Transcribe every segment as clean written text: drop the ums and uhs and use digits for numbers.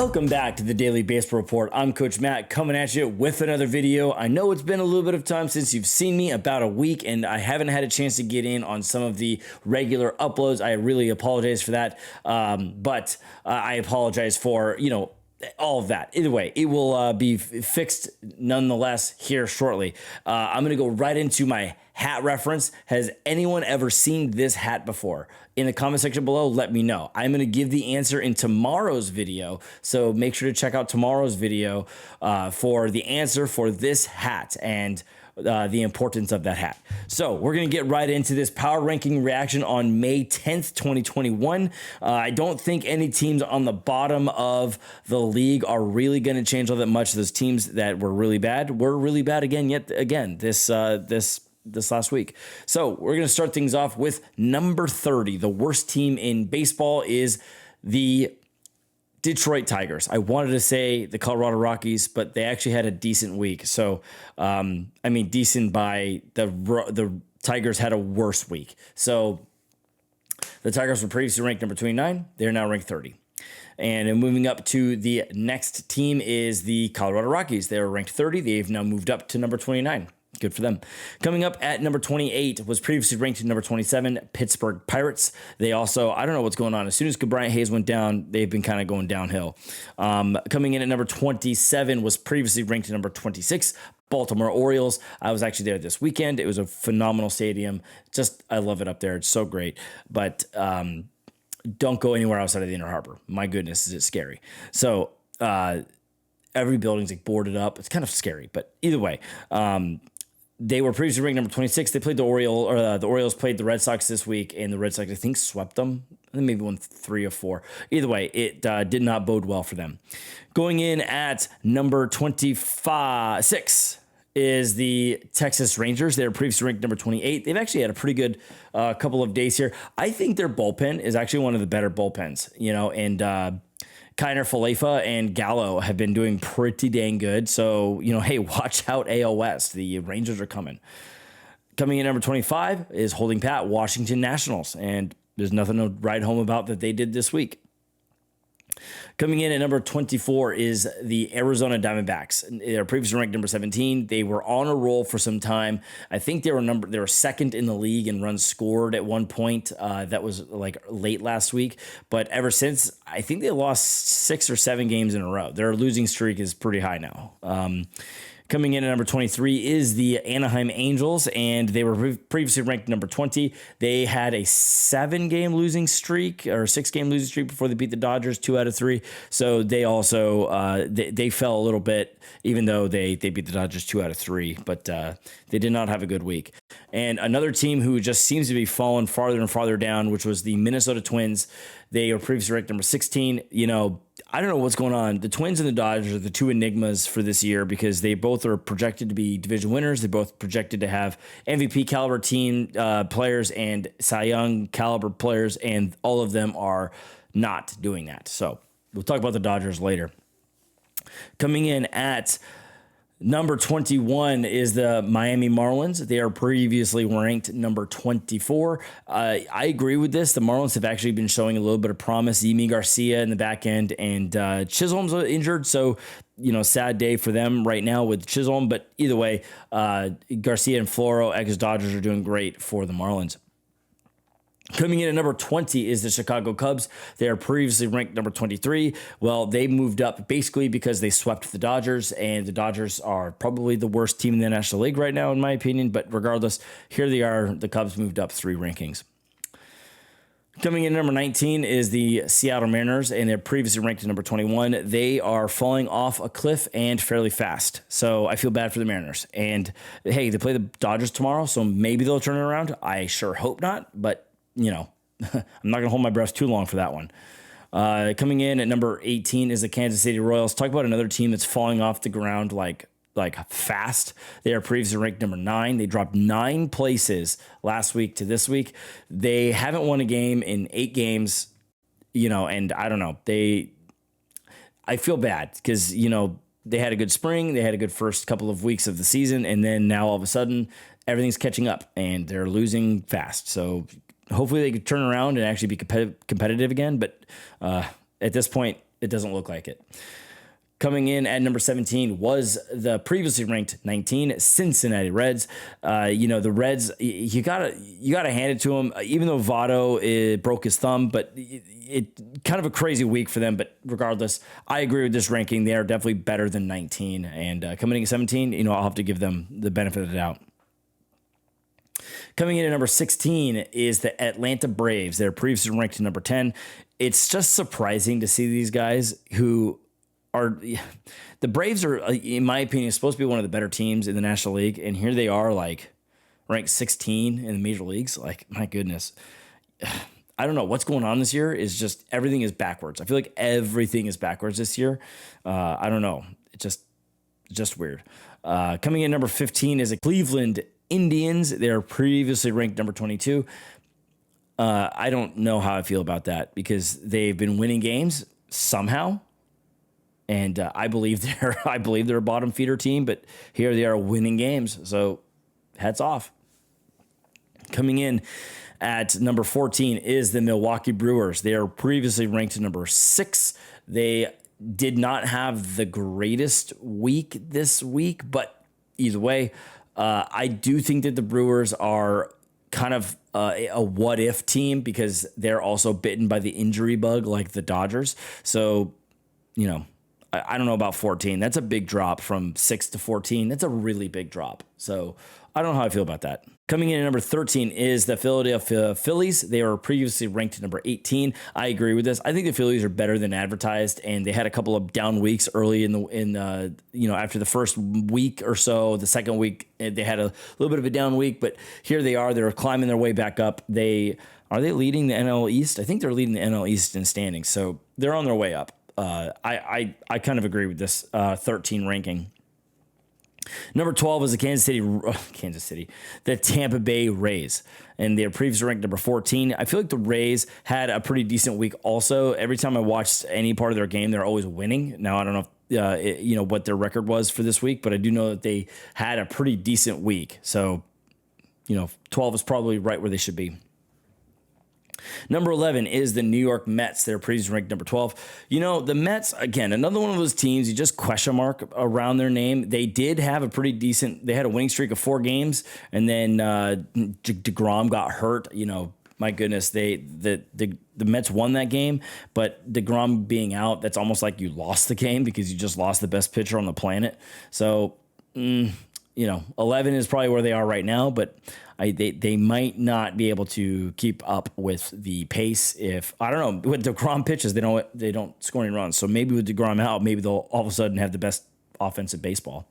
Welcome back to the Daily Baseball Report. I'm Coach Matt coming at you with another video. I know it's been a little bit of time since you've seen me, about a week, and I haven't had a chance to get in on some of the regular uploads. I really apologize for that, but I apologize for, all of that. Either way, it will be fixed nonetheless here shortly. I'm going to go right into my hat reference. Has anyone ever seen this hat before? In the comment section below, let me know. I'm going to give the answer in tomorrow's video, so make sure to check out tomorrow's video for the answer for this hat and the importance of that hat. So we're going to get right into this power ranking reaction on May 10th, 2021. I don't think any teams on the bottom of the league are really going to change all that much. Those teams that were really bad again this last week. So we're going to start things off with number 30. The worst team in baseball is the Detroit Tigers. I wanted to say the Colorado Rockies, but they actually had a decent week. So, decent by the Tigers had a worse week. So the Tigers were previously ranked number 29. They're now ranked 30. And moving up to the next team is the Colorado Rockies. They were ranked 30. They've now moved up to number 29. Good for them. Coming up at number 28 was previously ranked number 27, Pittsburgh Pirates. They also, I don't know what's going on. As soon as Bryant Hayes went down, they've been kind of going downhill. Coming in at number 27 was previously ranked number 26, Baltimore Orioles. I was actually there this weekend. It was a phenomenal stadium. I love it up there. It's so great. But don't go anywhere outside of the Inner Harbor. My goodness, is it scary. So every building's boarded up. It's kind of scary, but either way, they were previously ranked number 26. They played the Orioles played the Red Sox this week, and the Red Sox, I think, swept them. They maybe won 3 or 4. Either way, it did not bode well for them. Going in at number 26 is the Texas Rangers. They were previously ranked number 28. They've actually had a pretty good couple of days here. I think their bullpen is actually one of the better bullpens, and Kiner Falefa and Gallo have been doing pretty dang good. So, hey, watch out AL West. The Rangers are coming. Coming in number 25 is holding pat, Washington Nationals. And there's nothing to write home about that they did this week. Coming in at number 24 is the Arizona Diamondbacks. They're previously ranked number 17. They were on a roll for some time. I think they were second in the league in runs scored at one point. That was late last week. But ever since, I think they lost 6 or 7 games in a row. Their losing streak is pretty high now. Coming in at number 23 is the Anaheim Angels, and they were previously ranked number 20. They had a 7-game losing streak or 6-game losing streak before they beat the Dodgers 2 out of 3. So they also they fell a little bit, even though they beat the Dodgers 2 out of 3. But they did not have a good week. And another team who just seems to be falling farther and farther down, which was the Minnesota Twins. They were previously ranked number 16. I don't know what's going on. The Twins and the Dodgers are the two enigmas for this year because they both are projected to be division winners. They're both projected to have MVP caliber team players and Cy Young caliber players, and all of them are not doing that. So we'll talk about the Dodgers later. Coming in at number 21 is the Miami Marlins. They are previously ranked number 24. I agree with this. The Marlins have actually been showing a little bit of promise. Yimi Garcia in the back end, and Chisholm's injured, so sad day for them right now with Chisholm. But either way, Garcia and Floro, ex-Dodgers, are doing great for the Marlins. Coming in at number 20 is the Chicago Cubs. They are previously ranked number 23. Well, they moved up basically because they swept the Dodgers, and the Dodgers are probably the worst team in the National League right now, in my opinion. But regardless, here they are. The Cubs moved up 3 rankings. Coming in at number 19 is the Seattle Mariners, and they're previously ranked at number 21. They are falling off a cliff and fairly fast. So I feel bad for the Mariners. And hey, they play the Dodgers tomorrow, so maybe they'll turn it around. I sure hope not, but I'm not going to hold my breath too long for that one. Coming in at number 18 is the Kansas City Royals. Talk about another team that's falling off the ground like fast. They are previously ranked number 9. They dropped 9 places last week to this week. They haven't won a game in 8 games, and I don't know. I feel bad because, they had a good spring. They had a good first couple of weeks of the season, and then now all of a sudden everything's catching up and they're losing fast. So hopefully they could turn around and actually be competitive again. But at this point, it doesn't look like it. Coming in at number 17 was the previously ranked 19 Cincinnati Reds. The Reds, you gotta hand it to them. Even though Votto broke his thumb, but it kind of a crazy week for them. But regardless, I agree with this ranking. They are definitely better than 19. And coming in at 17, I'll have to give them the benefit of the doubt. Coming in at number 16 is the Atlanta Braves. They're previously ranked at number 10. It's just surprising to see these guys who the Braves are, in my opinion, supposed to be one of the better teams in the National League, and here they are, like ranked 16 in the major leagues. Like, my goodness, I don't know what's going on this year. Is just everything is backwards. I feel like everything is backwards this year. I don't know. It's just weird. Coming in number 15 is the Cleveland Indians. They're previously ranked number 22. I don't know how I feel about that because they've been winning games somehow. And I believe they're a bottom feeder team, but here they are winning games. So hats off. Coming in at number 14 is the Milwaukee Brewers. They are previously ranked number 6. They did not have the greatest week this week, but either way, I do think that the Brewers are kind of a what-if team because they're also bitten by the injury bug like the Dodgers. So, I don't know about 14. That's a big drop from 6 to 14. That's a really big drop. So I don't know how I feel about that. Coming in at number 13 is the Philadelphia Phillies. They were previously ranked number 18. I agree with this. I think the Phillies are better than advertised, and they had a couple of down weeks early after the first week or so. The second week they had a little bit of a down week, but here they are. They're climbing their way back up. Are they leading the NL East? I think they're leading the NL East in standings, so they're on their way up. I kind of agree with this 13 ranking. Number 12 is the Tampa Bay Rays, and they're previously ranked number 14. I feel like the Rays had a pretty decent week also. Every time I watched any part of their game, they're always winning. Now, I don't know what their record was for this week, but I do know that they had a pretty decent week. So, 12 is probably right where they should be. Number 11 is the New York Mets. They're previously ranked number 12. The Mets, again, another one of those teams, you just question mark around their name. They did have they had a winning streak of 4 games, and then DeGrom got hurt. My goodness, the Mets won that game, but DeGrom being out, that's almost like you lost the game because you just lost the best pitcher on the planet. So, 11 is probably where they are right now, but they might not be able to keep up with the pace if, I don't know, with DeGrom pitches, they don't score any runs. So maybe with DeGrom out, maybe they'll all of a sudden have the best offense in baseball.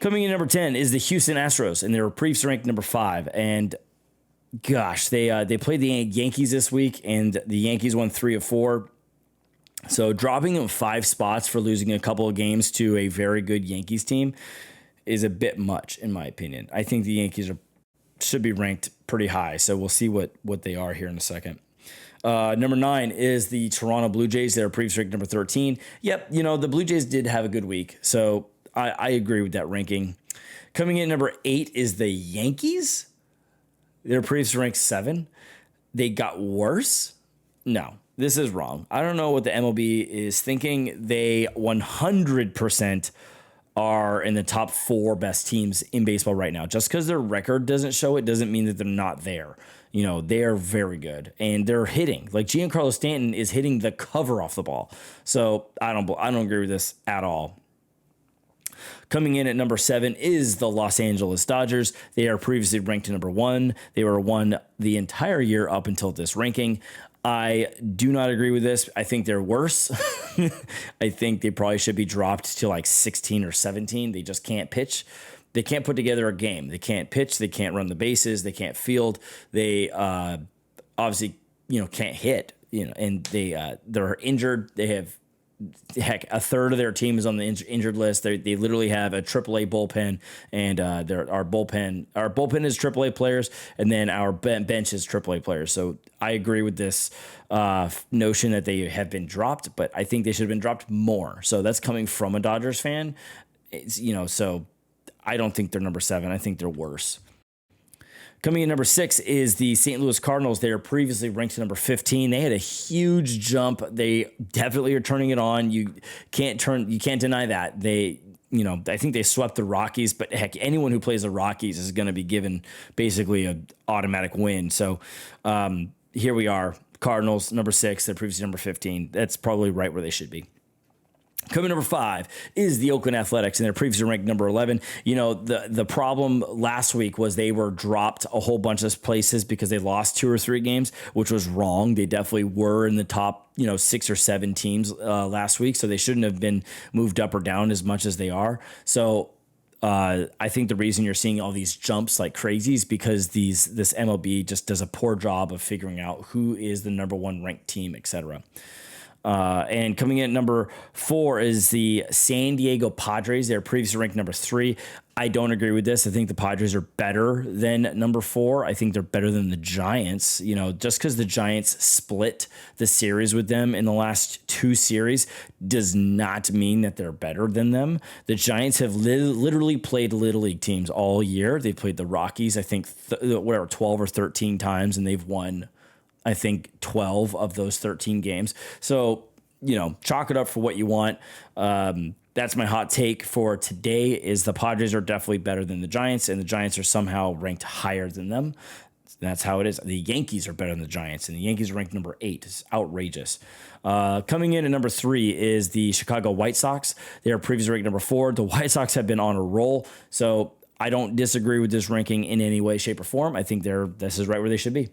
Coming in number 10 is the Houston Astros, and they were previously ranked number 5. And gosh, they played the Yankees this week, and the Yankees won 3 of 4. So dropping them 5 spots for losing a couple of games to a very good Yankees team is a bit much, in my opinion. I think the Yankees should be ranked pretty high, so we'll see what they are here in a second. Number 9 is the Toronto Blue Jays. They're previously ranked number 13. Yep, the Blue Jays did have a good week, so I agree with that ranking. Coming in number 8 is the Yankees. They're previously ranked 7. They got worse? No, this is wrong. I don't know what the MLB is thinking. They 100% are in the top 4 best teams in baseball right now. Just because their record doesn't show it doesn't mean that they're not there. They are very good, and they're hitting. Like Giancarlo Stanton is hitting the cover off the ball. So I don't agree with this at all. Coming in at number 7 is the Los Angeles Dodgers. They are previously ranked number 1. They were 1 the entire year up until this ranking. I do not agree with this. I think they're worse. I think they probably should be dropped to like 16 or 17. They just can't pitch. They can't put together a game. They can't pitch. They can't run the bases. They can't field. They obviously can't hit. And they're injured. They have a third of their team is on the injured list. They literally have a AAA bullpen, and our bullpen is AAA players, and then our bench is AAA players. So I agree with this notion that they have been dropped, but I think they should have been dropped more. So that's coming from a Dodgers fan. So I don't think they're number 7. I think they're worse. Coming in number 6 is the St. Louis Cardinals. They are previously ranked number 15. They had a huge jump. They definitely are turning it on. You can't deny that. I think they swept the Rockies, but heck, anyone who plays the Rockies is going to be given basically an automatic win. So here we are, Cardinals, number 6. They're previously number 15. That's probably right where they should be. Coming number 5 is the Oakland Athletics, and they're previously ranked number 11. The problem last week was they were dropped a whole bunch of places because they lost 2 or 3 games, which was wrong. They definitely were in the top 6 or 7 teams last week, so they shouldn't have been moved up or down as much as they are. So I think the reason you're seeing all these jumps like crazy is because this MLB just does a poor job of figuring out who is the number 1 ranked team, etc. And coming in at number 4 is the San Diego Padres. They're previously ranked number 3. I don't agree with this. I think the Padres are better than number 4. I think they're better than the Giants. Just because the Giants split the series with them in the last 2 series does not mean that they're better than them. The Giants have literally played Little League teams all year. They played the Rockies, I think, 12 or 13 times, and they've won, I think, 12 of those 13 games. So, chalk it up for what you want. That's my hot take for today is the Padres are definitely better than the Giants, and the Giants are somehow ranked higher than them. That's how it is. The Yankees are better than the Giants, and the Yankees are ranked number 8. It's outrageous. Coming in at number 3 is the Chicago White Sox. They are previously ranked number 4. The White Sox have been on a roll, so I don't disagree with this ranking in any way, shape, or form. I think this is right where they should be.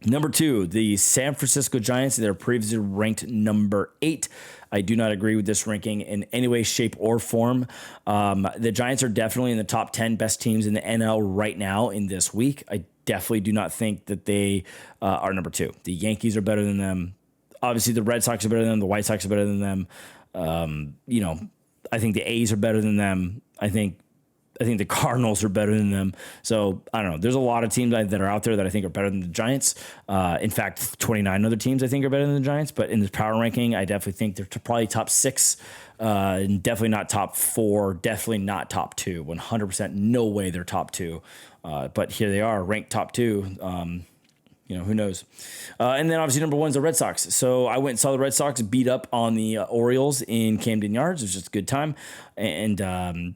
Number 2, the San Francisco Giants. They're previously ranked number 8. I do not agree with this ranking in any way, shape, or form. The Giants are definitely in the top 10 best teams in the NL right now in this week. I definitely do not think that they are number 2. The Yankees are better than them. Obviously, the Red Sox are better than them. The White Sox are better than them. I think the A's are better than them. I think the Cardinals are better than them. So, I don't know. There's a lot of teams that are out there that I think are better than the Giants. In fact, 29 other teams I think are better than the Giants. But in the power ranking, I definitely think they're probably top 6. And definitely not top 4. Definitely not top 2. 100% no way they're top 2. But here they are, ranked top 2. Who knows? And then obviously number 1 is the Red Sox. So I went and saw the Red Sox beat up on the Orioles in Camden Yards. It was just a good time. And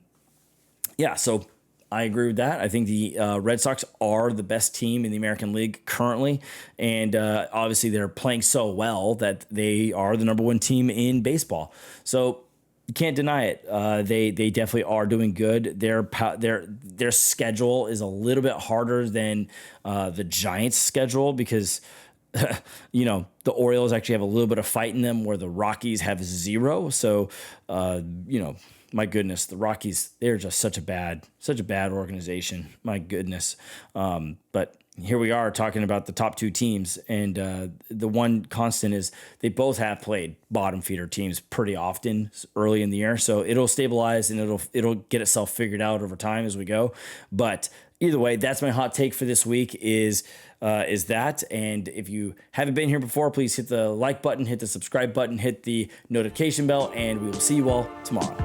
yeah, so I agree with that. I think the Red Sox are the best team in the American League currently. And obviously they're playing so well that they are the number 1 team in baseball. So you can't deny it. They definitely are doing good. Their schedule is a little bit harder than the Giants' schedule because the Orioles actually have a little bit of fight in them where the Rockies have 0. So, my goodness, the Rockies, they're just such a bad organization. My goodness. But here we are talking about the top 2 teams. And the one constant is they both have played bottom feeder teams pretty often early in the year. So it'll stabilize and it'll get itself figured out over time as we go. But either way, that's my hot take for this week is that. And if you haven't been here before, please hit the like button, hit the subscribe button, hit the notification bell, and we will see you all tomorrow.